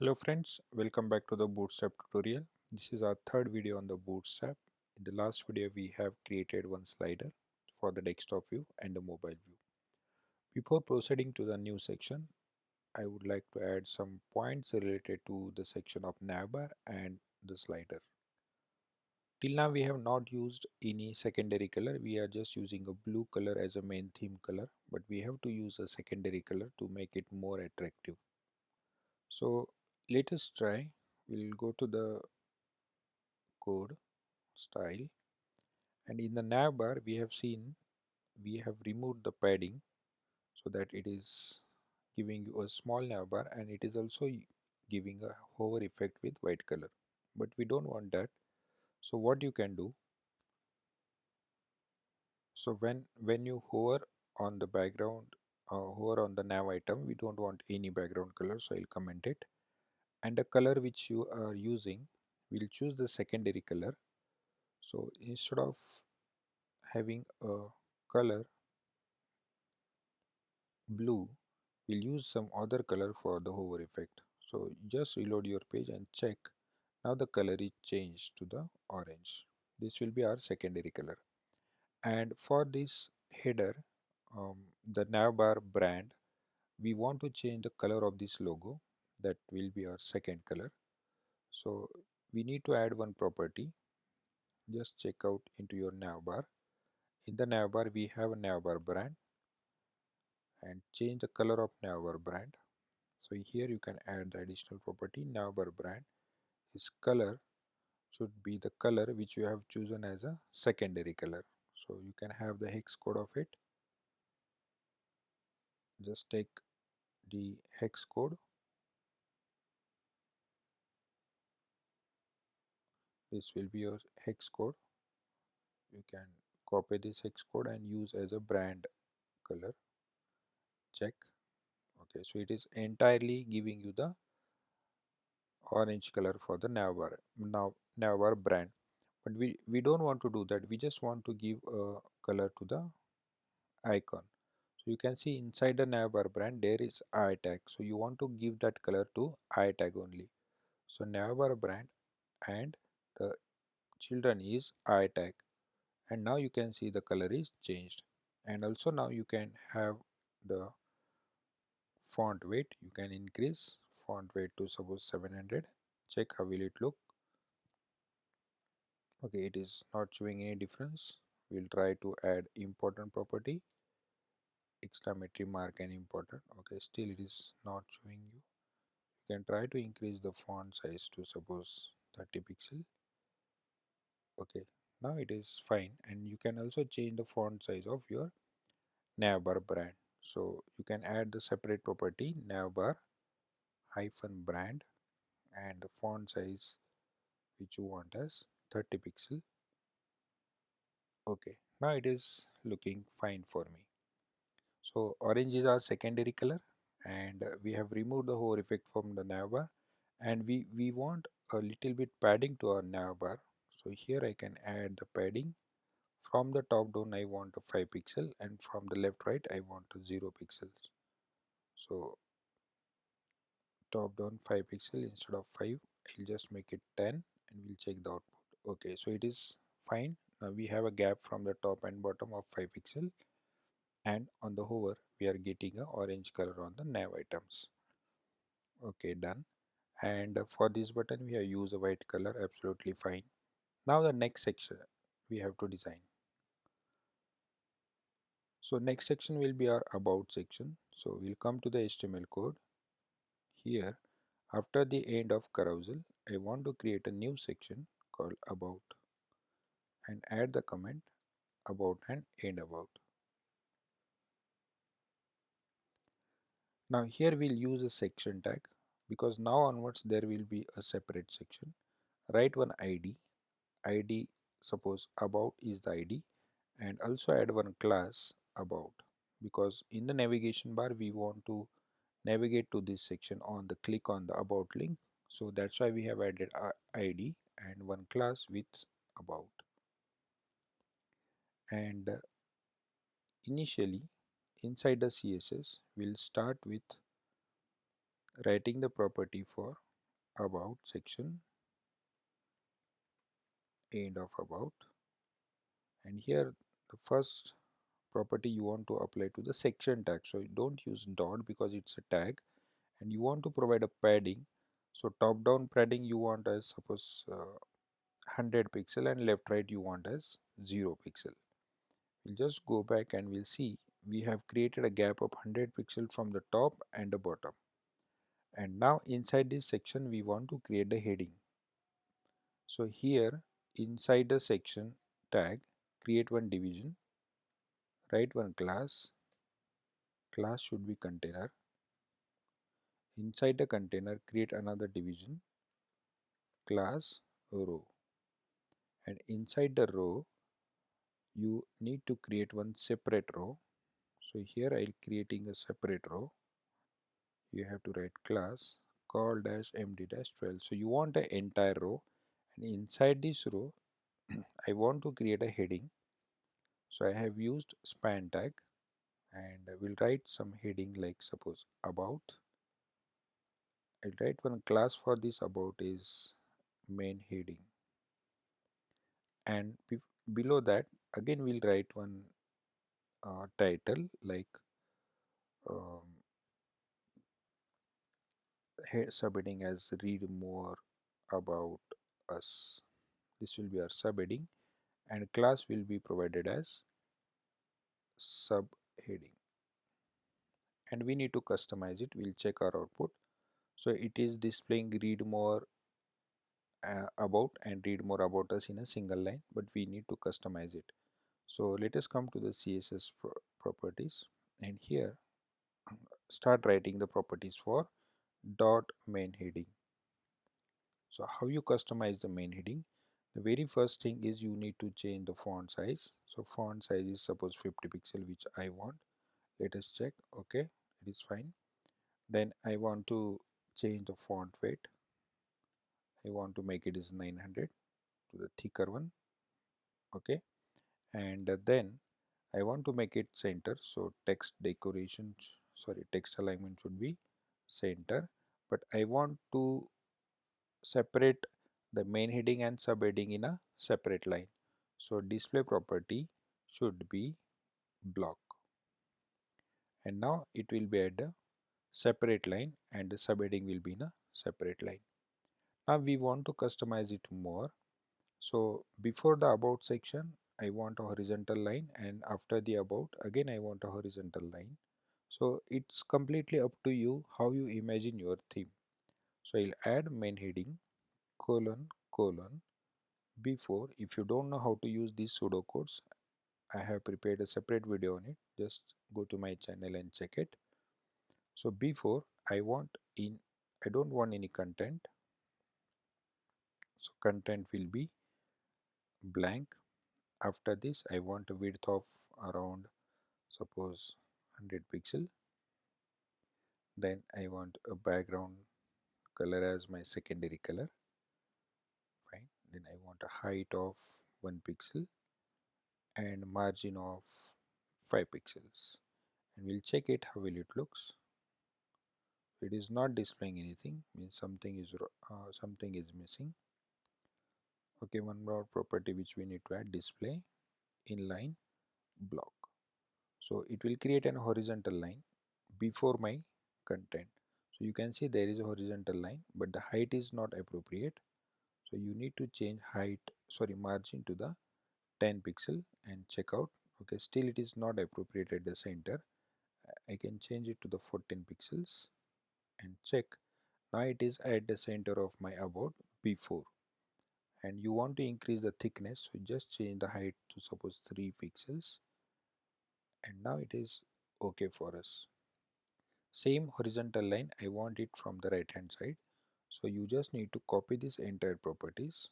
Hello friends, welcome back to the Bootstrap tutorial. This is our third video on the Bootstrap. In the last video we have created one slider for the desktop view and the mobile view. Before proceeding to the new section, I would like to add some points related to the section of navbar and the slider. Till now we have not used any secondary color, we are just using a blue color as a main theme color, but we have to use a secondary color to make it more attractive. So let us try. We'll go to the code style, and in the navbar we have seen we have removed the padding so that it is giving you a small navbar, and it is also giving a hover effect with white color, but we don't want that. So what you can do, so when you hover on the background, hover on the nav item, we don't want any background color, so I'll comment it. And the color which you are using, we'll choose the secondary color. So instead of having a color blue, we'll use some other color for the hover effect. So just reload your page and check. Now the color is changed to the orange. This will be our secondary color. And for this header, the navbar brand, we want to change the color of this logo. That will be our second color. So we need to add one property. Just check out into your navbar. In the navbar we have a navbar brand, and change the color of navbar brand. So here you can add the additional property. Navbar brand is color should be the color which you have chosen as a secondary color. So you can have the hex code of it. Just take the hex code. This will be your hex code. You can copy this hex code and use as a brand color. Check. Okay, so it is entirely giving you the orange color for the navbar brand. But we don't want to do that. We just want to give a color to the icon. So you can see inside the navbar brand there is I tag. So you want to give that color to I tag only. So navbar brand and the children is I tag, and now you can see the color is changed. And also now you can have the font weight. You can increase font weight to suppose 700. Check how will it look. Okay, it is not showing any difference. We'll try to add important property, exclamatory mark and important. Okay, still it is not showing you. You can try to increase the font size to suppose 30 pixel. Okay, now it is fine, and you can also change the font size of your navbar brand. So you can add the separate property navbar hyphen brand and the font size which you want as 30 pixel. Okay, now it is looking fine for me. So orange is our secondary color, and we have removed the hover effect from the navbar, and we want a little bit padding to our navbar. So here I can add the padding. From the top down I want a 5 pixel, and from the left right I want a 0 pixels. So top down 5 pixel instead of 5, I'll just make it 10 and we'll check the output. Okay, so it is fine. Now we have a gap from the top and bottom of 5 pixel, and on the hover we are getting a orange color on the nav items. Okay, done. And for this button we have used a white color, absolutely fine. Now the next section we have to design. So next section will be our about section. So we'll come to the HTML code. Here, after the end of carousel, I want to create a new section called about and add the comment about and end about. Now here we'll use a section tag, because now onwards there will be a separate section. Write one ID, suppose about is the ID, and also add one class about, because in the navigation bar we want to navigate to this section on the click on the about link. So that's why we have added ID and one class with about. And initially inside the CSS we'll start with writing the property for about section, end of about, and here the first property you want to apply to the section tag. So you don't use dot because it's a tag, and you want to provide a padding. So top down padding you want as suppose 100 pixel, and left right you want as 0 pixel. We'll just go back and we'll see we have created a gap of 100 pixel from the top and the bottom. And now inside this section we want to create a heading. So here inside the section tag, create one division, write one class. Class should be container. Inside the container create another division, class row, and inside the row you need to create one separate row. So here I'll creating a separate row. You have to write class call dash md dash 12. So you want an entire row, and inside this row I want to create a heading. So I have used span tag, and I will write some heading like suppose about. I'll write one class for this about is main heading, and below that again we'll write one title like um, subheading as read more about us. This will be our subheading, and class will be provided as subheading, and we need to customize it. We'll check our output. So it is displaying read more about and read more about us in a single line, but we need to customize it. So let us come to the CSS properties, and here start writing the properties for dot main heading. So how you customize the main heading? The very first thing is you need to change the font size. So font size is suppose 50 pixel, which I want. Let us check. Okay, it is fine. Then I want to change the font weight. I want to make it is 900 to the thicker one. Okay, and then I want to make it center. So text decoration, sorry, text alignment should be center, but I want to separate the main heading and subheading in a separate line. So display property should be block, and now it will be at a separate line and the subheading will be in a separate line. Now we want to customize it more. So before the about section I want a horizontal line, and after the about again I want a horizontal line. So it's completely up to you how you imagine your theme. So I'll add main heading colon colon. Before, if you don't know how to use these pseudocodes, I have prepared a separate video on it. Just go to my channel and check it. So before I don't want any content. So content will be blank. After this, I want a width of around suppose 100 pixel. Then I want a background color as my secondary color. Fine. Then I want a height of 1 pixel and margin of 5 pixels. And we'll check it how will it looks. It is not displaying anything, means something is missing. Okay, one more property which we need to add, display inline block. So it will create an horizontal line before my content. So you can see there is a horizontal line, but the height is not appropriate. So you need to change margin to the 10 pixel and check out. Okay, still it is not appropriate at the center. I can change it to the 14 pixels and check. Now it is at the center of my about before, and you want to increase the thickness, so just change the height to suppose 3 pixels, and now it is okay for us. Same horizontal line I want it from the right hand side, so you just need to copy this entire properties,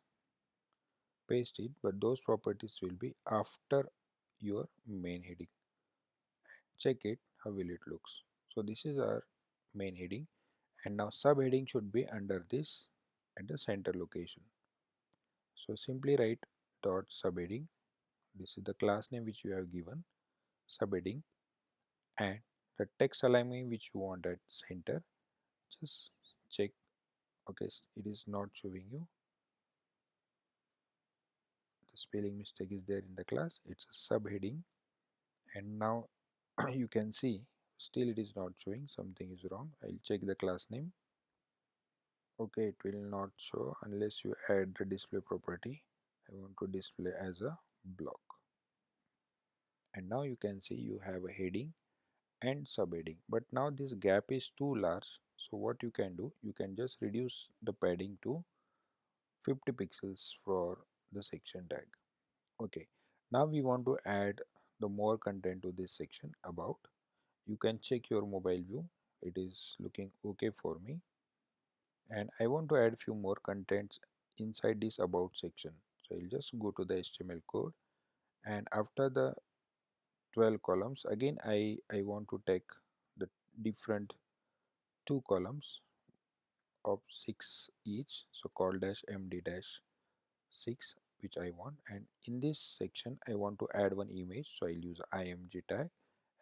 paste it, but those properties will be after your main heading. Check it how will it looks. So this is our main heading, and now subheading should be under this at the center location. So simply write dot subheading. This is the class name which you have given, subheading, and the text alignment which you want at center. Just check Okay, it is not showing you. The spelling mistake is there in the class. It's a subheading, and now you can see still it is not showing. Something is wrong. I'll check the class name. Okay, it will not show unless you add the display property. I want to display as a block, and now you can see you have a heading and subheading, but now this gap is too large. So what you can do, you can just reduce the padding to 50 pixels for the section tag. Okay, now we want to add the more content to this section. About, you can check your mobile view, it is looking okay for me, and I want to add few more contents inside this about section. So I'll just go to the HTML code, and after the 12 columns, again I want to take the different two columns of 6 each, so call dash md dash 6, which I want, and in this section I want to add one image, so I'll use img tag,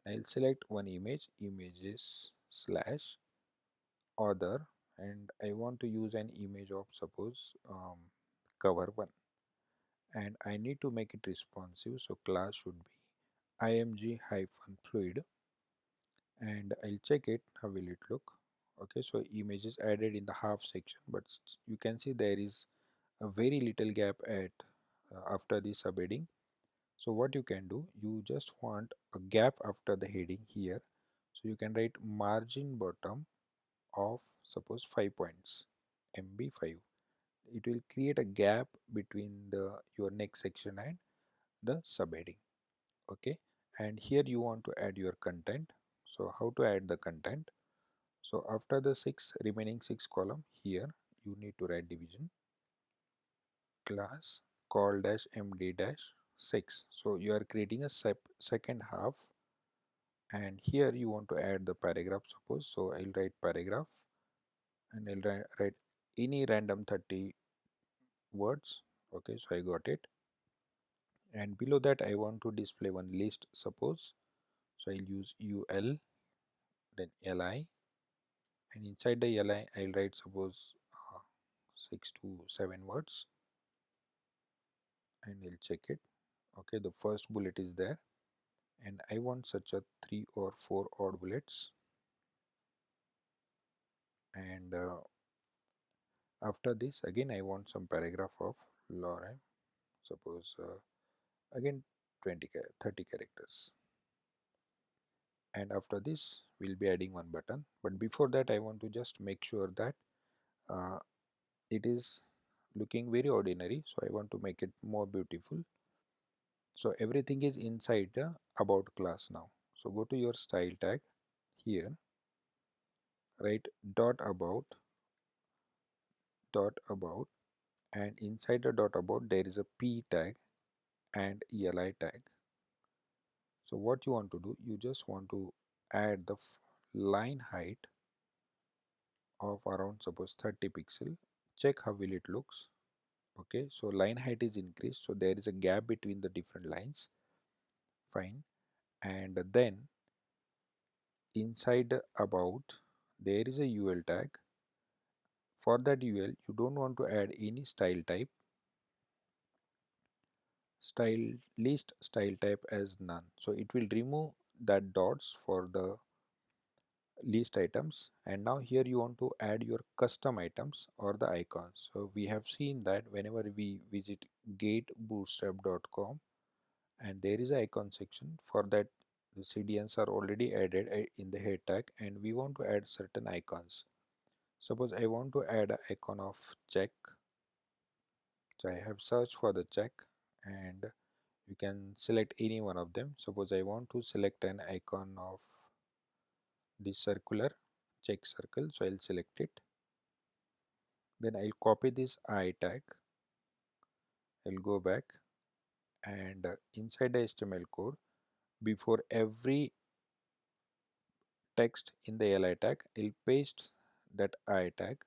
and I'll select one image, images slash other, and I want to use an image of suppose cover 1, and I need to make it responsive, so class should be img hyphen fluid, and I'll check it how will it look. Okay, so image is added in the half section, but you can see there is a very little gap at after the subheading. So what you can do, you just want a gap after the heading here, so you can write margin bottom of suppose 5 points, mb5. It will create a gap between the your next section and the subheading. Okay, and here you want to add your content. So how to add the content? So after the remaining 6 column, here you need to write division class call dash md dash 6. So you are creating a second half, and here you want to add the paragraph suppose. So I'll write paragraph, and I'll write any random 30 words. Okay, so I got it, and below that I want to display one list suppose. So I'll use ul, then li, and inside the li I'll write suppose 6 to 7 words, and I'll check it. Okay, the first bullet is there, and I want such a 3 or 4 odd bullets, and after this again I want some paragraph of lorem, suppose again 30 characters, and after this we'll be adding one button. But before that I want to just make sure that uh, it is looking very ordinary, so I want to make it more beautiful. So everything is inside the about class now. So go to your style tag here, write dot about, and inside the dot about there is a p tag and eli tag. So what you want to do, you just want to add the line height of around suppose 30 pixel. Check how will it looks. Okay, so line height is increased, so there is a gap between the different lines. Fine, and then inside about there is a ul tag. For that ul you don't want to add any style type. List style type as none, so it will remove that dots for the list items. And now here you want to add your custom items or the icons. So we have seen that whenever we visit getbootstrap.com, and there is an icon section, for that the CDNs are already added in the head tag, and we want to add certain icons. Suppose I want to add an icon of check, so I have searched for the check, and you can select any one of them. Suppose I want to select an icon of this circular check circle, so I'll select it. Then I'll copy this I tag, I'll go back, and inside the HTML code, before every text in the li tag, I'll paste that I tag,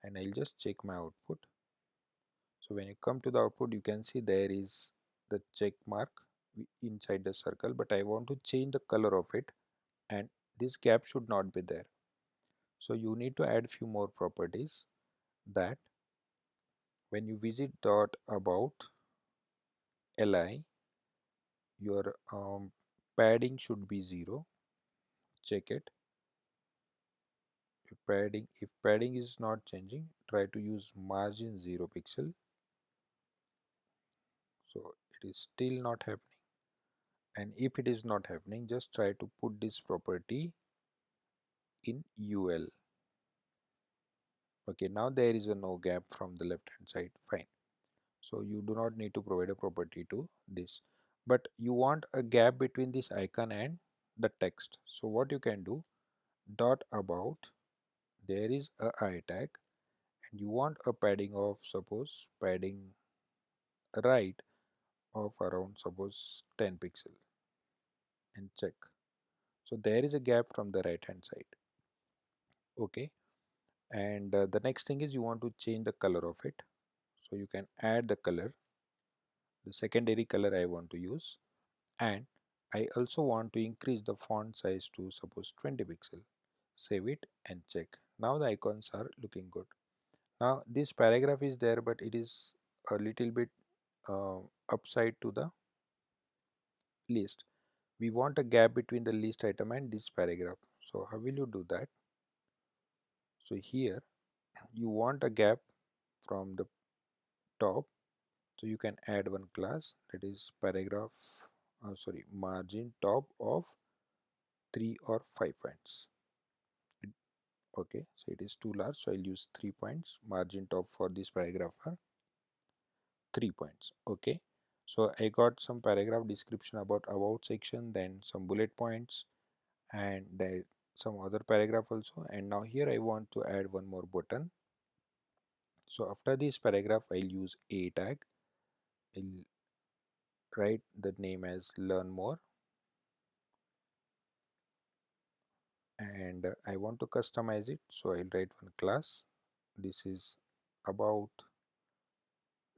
and I'll just check my output. So when you come to the output, you can see there is the check mark inside the circle, but I want to change the color of it, and this gap should not be there. So you need to add few more properties. that when you visit dot about li, your padding should be 0. Check it. If padding is not changing, try to use margin 0 pixel. So it is still not happening, and if it is not happening, just try to put this property in UL. Okay, now there is a no gap from the left hand side. Fine. So you do not need to provide a property to this, but you want a gap between this icon and the text. So what you can do, dot about, there is a I tag, and you want a padding of, suppose padding right of around, suppose 10 pixel, and check. So there is a gap from the right hand side. Okay, and the next thing is you want to change the color of it. So you can add the color, the secondary color I want to use, and I also want to increase the font size to, suppose, 20 pixel. Save it and check. Now the icons are looking good. Now this paragraph is there, but it is a little bit uh, upside to the list. We want a gap between the list item and this paragraph. So how will you do that? So here you want a gap from the top, so you can add one class, that is paragraph margin top of 3 or 5 points. Okay, so it is too large, so I'll use 3 points. Margin top for this paragraph are 3 points. Okay, so I got some paragraph description about section, then some bullet points, and there some other paragraph also, and now here I want to add one more button. So after this paragraph I'll use a tag. I'll write the name as learn more, and I want to customize it, so I'll write one class. This is about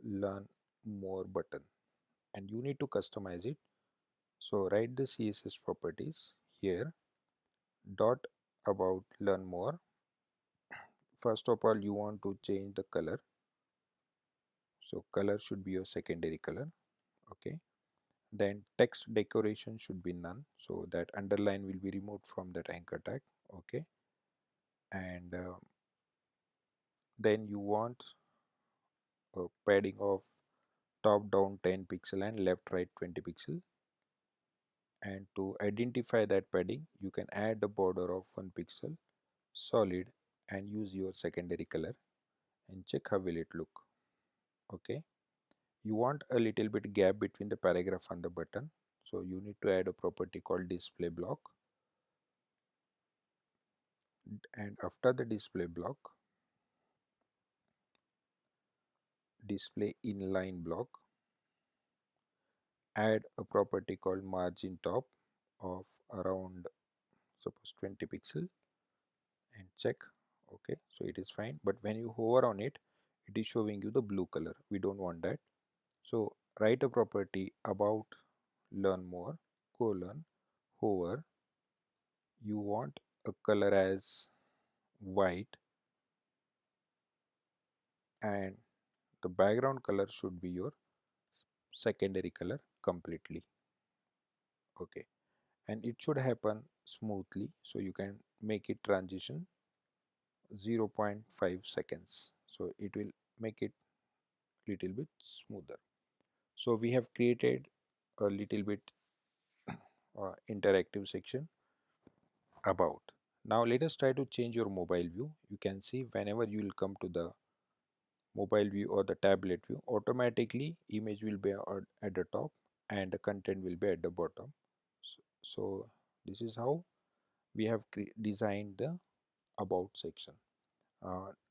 learn more button, and you need to customize it. So write the CSS properties here, dot about learn more. First of all, you want to change the color, so color should be your secondary color. Okay, then text decoration should be none, so that underline will be removed from that anchor tag. Okay, and then you want a padding of top down 10 pixel and left right 20 pixel, and to identify that padding you can add a border of 1 pixel solid and use your secondary color and check how will it look. Okay, you want a little bit gap between the paragraph and the button, so you need to add a property called display block, and after the display block, display inline block, add a property called margin top of around, suppose, 20 pixel, and check. Okay, so it is fine, but when you hover on it, it is showing you the blue color. We don't want that, so write a property about learn more colon hover. You want a color as white, and the background color should be your secondary color completely. Okay, and it should happen smoothly, so you can make it transition 0.5 seconds, so it will make it little bit smoother. So we have created a little bit interactive section about. Now let us try to change your mobile view. You can see whenever you will come to the mobile view or the tablet view, automatically image will be at the top and the content will be at the bottom. So this is how we have designed the about section.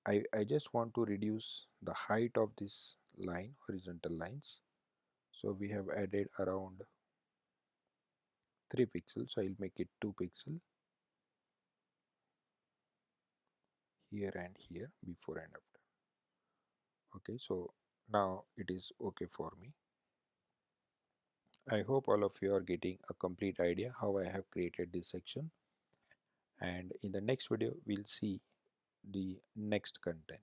I just want to reduce the height of this line, horizontal lines, so we have added around 3 pixels, so I'll make it 2 pixel here and here, before and after. Okay, so now it is okay for me. I hope all of you are getting a complete idea how I have created this section, and in the next video we'll see the next content.